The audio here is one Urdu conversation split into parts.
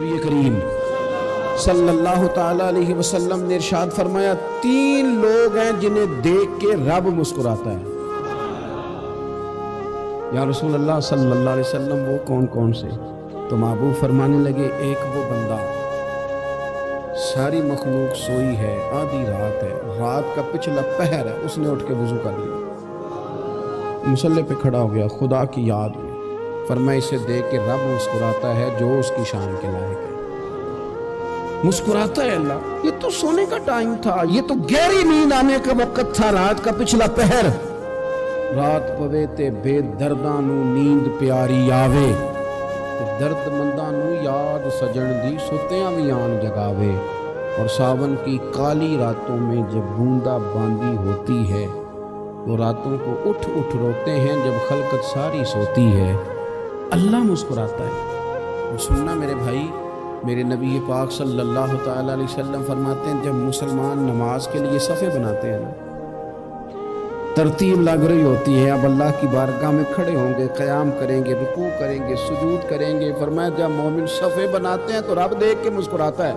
نبی کریم صلی اللہ تعالی علیہ وسلم نے ارشاد فرمایا 3 لوگ ہیں جنہیں دیکھ کے رب مسکراتا ہے۔ یا رسول اللہ صلی اللہ علیہ وسلم وہ کون کون سے؟ تو محبوب فرمانے لگے ایک وہ بندہ ساری مخلوق سوئی ہے، آدھی رات ہے، رات کا پچھلا پہر ہے، اس نے اٹھ کے وضو کر لیا، مصلی پہ کھڑا ہو گیا، خدا کی یاد میں فرمایا اسے دیکھ کے رب مسکراتا ہے جو اس کی شان کے لائق ہے۔ مسکراتا ہے اللہ، یہ تو سونے کا ٹائم تھا، یہ تو گہری نیند آنے کا وقت تھا، رات کا پچھلا پہر، رات پوے تے بے درداں نو نیند پیاری آوے، درد منداں نو یاد سجن دی ستیاں وی آن جگاوے، اور ساون کی کالی راتوں میں جب بوندا باندی ہوتی ہے وہ راتوں کو اٹھ اٹھ روتے ہیں جب خلقت ساری سوتی ہے، اللہ مسکراتا ہے۔ سننا میرے بھائی، میرے نبی پاک صلی اللہ تعالی علیہ وسلم فرماتے ہیں جب مسلمان نماز کے لیے صفیں بناتے ہیں نا، ترتیب لگ رہی ہوتی ہے، اب اللہ کی بارگاہ میں کھڑے ہوں گے، قیام کریں گے، رکوع کریں گے، سجود کریں گے، فرمایا جب مومن صفیں بناتے ہیں تو رب دیکھ کے مسکراتا ہے،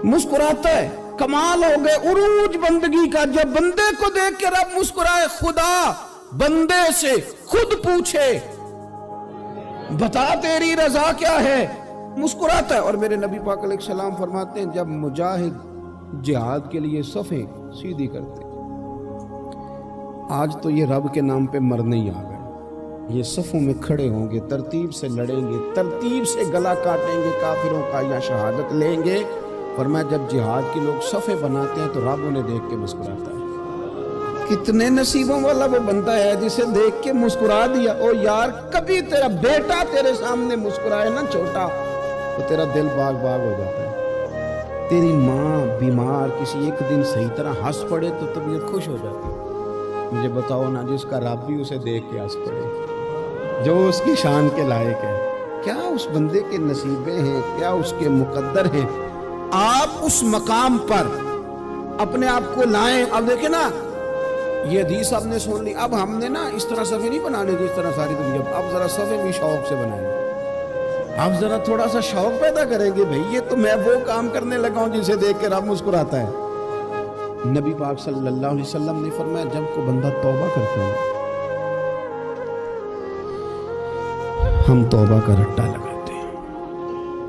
مسکراتا ہے۔ کمال ہو گئے عروج بندگی کا، جب بندے کو دیکھ کے رب مسکرائے، خدا بندے سے خود پوچھے بتا تیری رضا کیا ہے، مسکراتا ہے۔ اور میرے نبی پاک علیہ السلام فرماتے ہیں جب مجاہد جہاد کے لیے صفیں سیدھی کرتے، آج تو یہ رب کے نام پہ مرنے ہی آ گئے، یہ صفوں میں کھڑے ہوں گے، ترتیب سے لڑیں گے، ترتیب سے گلا کاٹیں گے کافروں کا یا شہادت لیں گے۔ فرمایا جب جہاد کے لوگ صفیں بناتے ہیں تو رب انہیں دیکھ کے مسکراتا ہے۔ کتنے نصیبوں والا وہ بندہ ہے جسے دیکھ کے مسکرا دیا۔ او یار کبھی تیرا بیٹا تیرے سامنے مسکرائے نا چھوٹا تو تیرا دل باغ باغ ہو جاتا ہے، تیری ماں بیمار کسی ایک دن صحیح طرح ہنس پڑے تو طبیعت خوش ہو جاتی ہے۔ مجھے بتاؤ نا جس کا رب بھی اسے دیکھ کے ہنس پڑے، جو اس کی شان کے لائق ہے، کیا اس بندے کے نصیبے ہیں، کیا اس کے مقدر ہیں۔ آپ اس مقام پر اپنے آپ کو لائیں۔ اب دیکھیں نا یہ حدیث آپ نے سن لی، اب ہم نے نا اس طرح صفحے نہیں بنانے جس طرح ساری دنیا، اب ذرا صفحے بھی شوق سے بنائیں، اب ذرا تھوڑا سا شوق پیدا کریں گے، بھئی یہ تو میں وہ کام کرنے لگا ہوں جسے دیکھ کے رب مسکراتا ہے۔ نبی پاک صلی اللہ علیہ وسلم نے فرمایا جب کوئی بندہ توبہ کرتا ہے ہم توبہ کا رٹا لگاتے ہیں،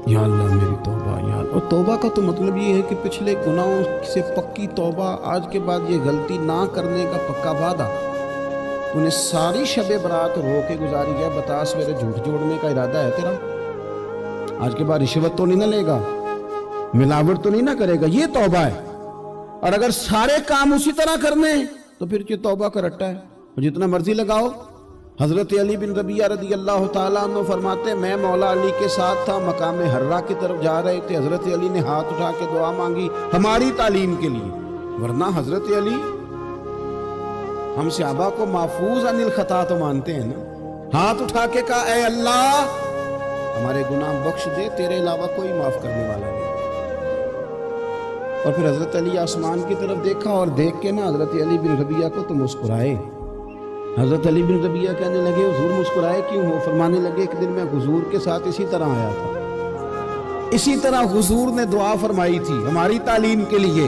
یا اللہ میری توبہ، یا اللہ۔ اور توبہ کا تو مطلب یہ ہے کہ پچھلے گناہوں سے پکی توبہ، آج کے بعد یہ غلطی نہ کرنے کا پکا وعدہ۔ تو نے ساری شب برات رو کے گزاری ہے، بتا سویرے جھوٹ جوڑنے کا ارادہ ہے تیرا؟ آج کے بعد رشوت تو نہیں نہ لے گا، ملاوٹ تو نہیں نہ کرے گا، یہ توبہ ہے۔ اور اگر سارے کام اسی طرح کرنے تو پھر یہ توبہ کا رٹا ہے، جتنا مرضی لگاؤ۔ حضرت علی بن ربیعہ رضی اللہ تعالیٰ عنہ فرماتے ہیں میں مولا علی کے ساتھ تھا، مقام حرہ کی طرف جا رہے تھے، حضرت علی نے ہاتھ اٹھا کے دعا مانگی ہماری تعلیم کے لیے، ورنہ حضرت علی ہم صحابہ کو محفوظ عن الخطا تو مانتے ہیں نا، ہاتھ اٹھا کے کہا اے اللہ ہمارے گناہ بخش دے، تیرے علاوہ کوئی معاف کرنے والا نہیں۔ اور پھر حضرت علی آسمان کی طرف دیکھا اور دیکھ کے نا حضرت علی بن ربیعہ کو تو مسکرائے۔ حضرت علی بن ربیعہ کہنے لگے حضور مسکرائے کیوں ہو؟ فرمانے لگے ایک دن میں حضور کے ساتھ اسی طرح آیا تھا، اسی طرح حضور نے دعا فرمائی تھی ہماری تعلیم کے لیے،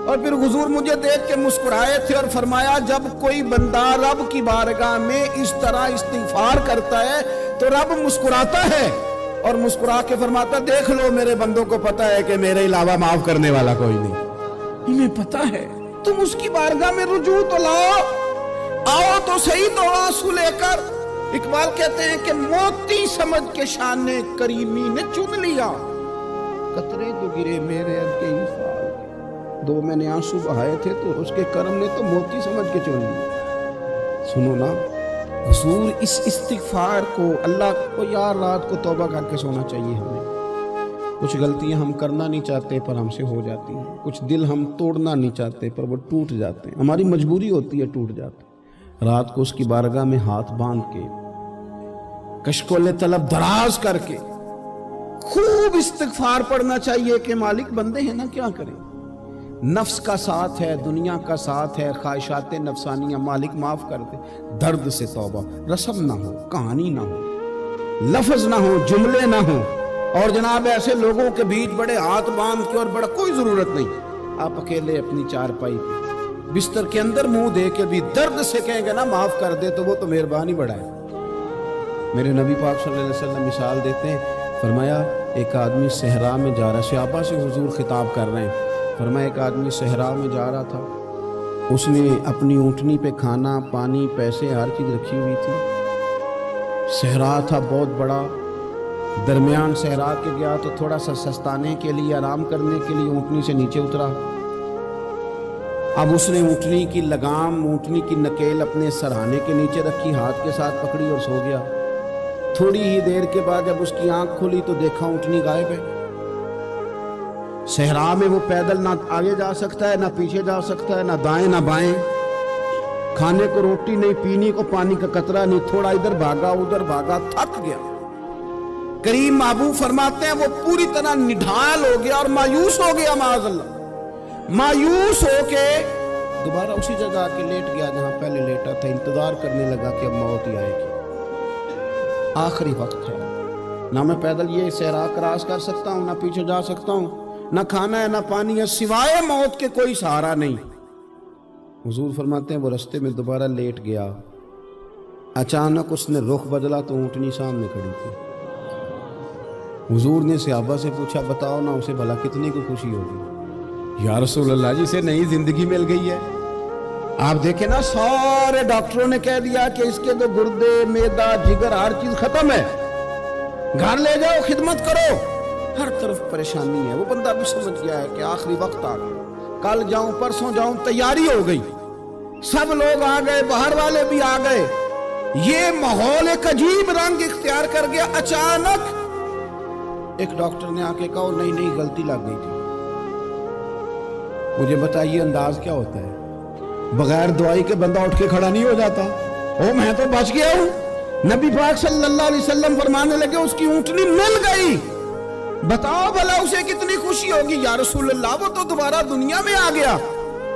اور پھر حضور مجھے دیکھ کے مسکرائے تھے اور فرمایا جب کوئی بندہ رب کی بارگاہ میں اس طرح استغفار کرتا ہے تو رب مسکراتا ہے، اور مسکرا کے فرماتا دیکھ لو میرے بندوں کو پتا ہے کہ میرے علاوہ معاف کرنے والا کوئی نہیں، انہیں پتا ہے، تم اس کی بارگاہ میں رجوع تو لاؤ، آؤ تو صحیح تو آنسو لے کر۔ اقبال کہتے ہیں کہ موتی سمجھ کے شان کریمی نے چن لیا، قطرے تو گرے میرے کے انفال، دو میں نے آنسو بہائے تھے تو اس کے کرم نے تو موتی سمجھ کے چن لیا۔ سنو نا حضور اس استغفار کو، اللہ کو یار رات کو توبہ کر کے سونا چاہیے ہمیں۔ کچھ غلطیاں ہم کرنا نہیں چاہتے پر ہم سے ہو جاتی ہیں، کچھ دل ہم توڑنا نہیں چاہتے پر وہ ٹوٹ جاتے ہیں، ہماری مجبوری ہوتی ہے ٹوٹ جاتے ہیں۔ رات کو اس کی بارگاہ میں ہاتھ باندھ کے کشکول طلب دراز کر کے خوب استغفار پڑھنا چاہیے کہ مالک بندے ہیں نا کیا کریں، نفس کا ساتھ ہے، دنیا کا ساتھ ہے، خواہشات نفسانیہ، مالک معاف کر دے۔ درد سے توبہ، رسم نہ ہو، کہانی نہ ہو، لفظ نہ ہو، جملے نہ ہو، اور جناب ایسے لوگوں کے بیچ بڑے ہاتھ باندھ کے اور بڑا کوئی ضرورت نہیں، آپ اکیلے اپنی چارپائی پہ بستر کے اندر منہ دے کے بھی درد سے کہیں گے نا معاف کر دے تو وہ تو مہربانی بڑا ہے۔ میرے نبی پاک صلی اللہ علیہ وسلم مثال دیتے ہیں، فرمایا ایک آدمی صحرا میں جا رہا، صحابہ سے حضور خطاب کر رہے ہیں، فرمایا ایک آدمی صحرا میں جا رہا تھا، اس نے اپنی اونٹنی پہ کھانا پانی پیسے ہر چیز رکھی ہوئی تھی، صحرا تھا بہت بڑا، درمیان صحرا کے گیا تو تھوڑا سا سستانے کے لیے آرام کرنے کے لیے اونٹنی سے نیچے اترا، اب اس نے اونٹنی کی لگام اونٹنی کی نکیل اپنے سرہانے کے نیچے رکھی، ہاتھ کے ساتھ پکڑی اور سو گیا۔ تھوڑی ہی دیر کے بعد جب اس کی آنکھ کھلی تو دیکھا اونٹنی غائب ہے۔ صحرا میں وہ پیدل نہ آگے جا سکتا ہے نہ پیچھے جا سکتا ہے، نہ دائیں نہ بائیں، کھانے کو روٹی نہیں، پینے کو پانی کا قطرہ نہیں، تھوڑا ادھر بھاگا ادھر بھاگا، تھک گیا۔ کریم محبوب فرماتے ہیں وہ پوری طرح نڈھال ہو گیا اور مایوس ہو گیا، معاذ اللہ، مایوس ہو کے دوبارہ اسی جگہ آ کے لیٹ گیا جہاں پہلے لیٹا تھا، انتظار کرنے لگا کہ اب موت ہی آئے گی، آخری وقت ہے، نہ میں پیدل یہ صحرا کراس کر سکتا ہوں، نہ پیچھے جا سکتا ہوں، نہ کھانا ہے نہ پانی ہے، سوائے موت کے کوئی سہارا نہیں۔ حضور فرماتے ہیں وہ رستے میں دوبارہ لیٹ گیا، اچانک اس نے رخ بدلا تو اونٹنی سامنے کھڑی تھی۔ حضور نے صحابہ سے پوچھا بتاؤ نا اسے بھلا کتنی کو خوشی ہوگی؟ یا رسول اللہ جسے نئی زندگی مل گئی ہے۔ آپ دیکھیں نا سارے ڈاکٹروں نے کہہ دیا کہ اس کے تو گردے معدہ جگر ہر چیز ختم ہے، گھر لے جاؤ خدمت کرو، ہر طرف پریشانی ہے، وہ بندہ بھی سمجھ گیا ہے کہ آخری وقت آ گیا، کل جاؤں پرسوں جاؤں، تیاری ہو گئی، سب لوگ آ گئے، باہر والے بھی آ گئے، یہ ماحول ایک عجیب رنگ اختیار کر گیا۔ اچانک ایک ڈاکٹر نے آ کے کہا نہیں نہیں غلطی لگ گئی تھی۔ مجھے بتائیے انداز کیا ہوتا ہے؟ بغیر دعائی کے بندہ اٹھ کے کھڑا نہیں ہو جاتا، او میں تو بچ گیا ہوں۔ نبی پاک صلی اللہ علیہ وسلم فرمانے لگے اس کی اونٹنی مل گئی، بتاؤ بھلا اسے کتنی خوشی ہوگی؟ یا رسول اللہ وہ تو دوبارہ دنیا میں آ گیا۔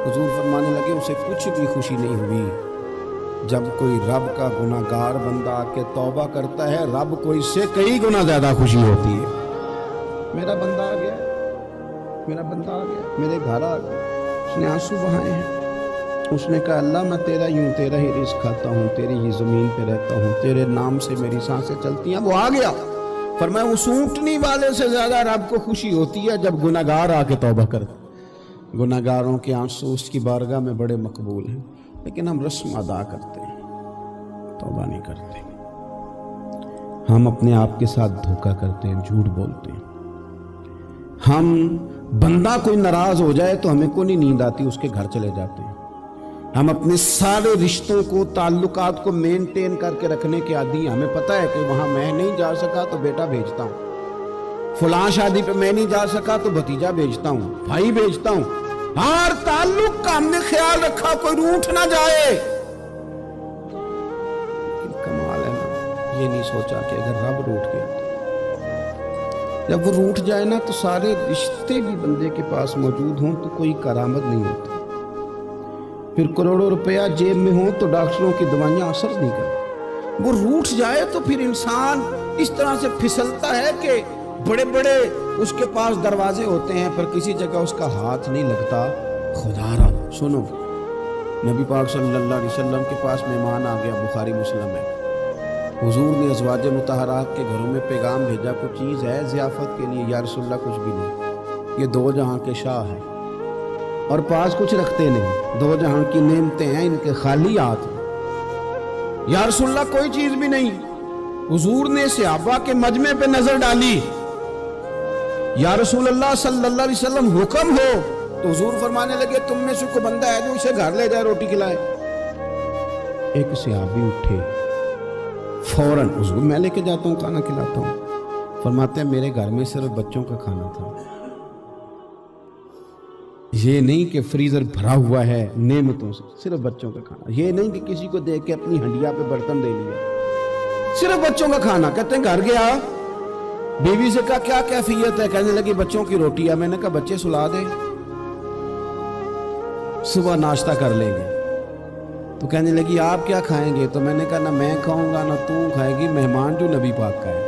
حضور فرمانے لگے اسے کچھ بھی خوشی نہیں ہوئی، جب کوئی رب کا گناہ گار بندہ آ کے توبہ کرتا ہے رب کو اس سے کئی گنا زیادہ خوشی ہوتی ہے۔ میرا بندہ آ گیا، میرا بندہ آ گیا، میرے گھر آ گیا، اس نے آنسو بہائے ہیں، اس نے کہا اللہ میں تیرا ہوں، تیرا ہی رزق کھاتا ہوں، تیری ہی زمین پہ رہتا ہوں، تیرے نام سے میری سانسیں چلتی ہیں۔ وہ آ گیا، فرمایا اس اونٹنی والے سے زیادہ رب کو خوشی ہوتی ہے جب گناہگار آ کے توبہ کرتا۔ گناہگاروں کے آنسو اس کی بارگاہ میں بڑے مقبول ہیں، لیکن ہم رسم ادا کرتے ہیں، توبہ نہیں کرتے، ہم اپنے آپ کے ساتھ دھوکہ کرتے ہیں، جھوٹ بولتے ہیں، ہم بندہ کوئی ناراض ہو جائے تو ہمیں کو نہیں نیند آتی، اس کے گھر چلے جاتے ہیں، ہم اپنے سارے رشتوں کو تعلقات کو مینٹین کر کے رکھنے کے عادی ہیں، ہمیں پتہ ہے کہ وہاں میں نہیں جا سکا تو بیٹا بھیجتا ہوں، فلاں شادی پہ میں نہیں جا سکا تو بھتیجا بھیجتا ہوں، بھائی بھیجتا ہوں، ہر تعلق کا ہم نے خیال رکھا کوئی روٹھ نہ جائے۔ لیکن کمال ہے نا، یہ نہیں سوچا کہ اگر رب روٹھ گیا جب وہ روٹھ جائے نا تو سارے رشتے بھی بندے کے پاس موجود ہوں تو کوئی کرامت نہیں ہوتی، پھر کروڑوں روپیہ جیب میں ہوں تو ڈاکٹروں کی دوائیاں اثر نہیں کرتی، وہ روٹھ جائے تو پھر انسان اس طرح سے پھسلتا ہے کہ بڑے بڑے اس کے پاس دروازے ہوتے ہیں پر کسی جگہ اس کا ہاتھ نہیں لگتا۔ خدا را سنو، نبی پاک صلی اللہ علیہ وسلم کے پاس مہمان آ گیا، بخاری مسلم ہے، حضور نے ازواج مطہرات کے گھروں میں پیغام بھیجا کوئی چیز ہے ضیافت کے لیے؟ یا رسول اللہ کچھ بھی نہیں، یہ دو جہاں کے شاہ ہیں اور پاس کچھ رکھتے نہیں، دو جہاں کی نعمتیں ہیں ان کے خالی ہاتھ ہیں۔ یا رسول اللہ کوئی چیز بھی نہیں۔ حضور نے صحابہ کے مجمع پہ نظر ڈالی، یا رسول اللہ صلی اللہ علیہ وسلم حکم ہو، تو حضور فرمانے لگے تم میں سے کوئی بندہ ہے جو اسے گھر لے جائے روٹی کھلائے؟ ایک صحابی اٹھے فوراً، حضور میں لے کے جاتا ہوں کھانا کھلاتا ہوں، فرماتے ہیں میرے گھر میں صرف بچوں کا کھانا تھا، یہ نہیں کہ فریزر بھرا ہوا ہے نعمتوں سے، صرف بچوں کا کھانا، یہ نہیں کہ کسی کو دیکھ کے اپنی ہنڈیا پہ برتن دے لیا، صرف بچوں کا کھانا۔ کہتے ہیں گھر گیا، بیوی سے کہا کیا کیفیت ہے؟ کہنے لگی بچوں کی روٹی ہے۔ میں نے کہا بچے سلا دے، صبح ناشتہ کر لیں گے۔ تو کہنے لگی آپ کیا کھائیں گے؟ تو میں نے کہا نہ میں کھاؤں گا نہ تو کھائے گی، مہمان جو نبی پاک کا ہے۔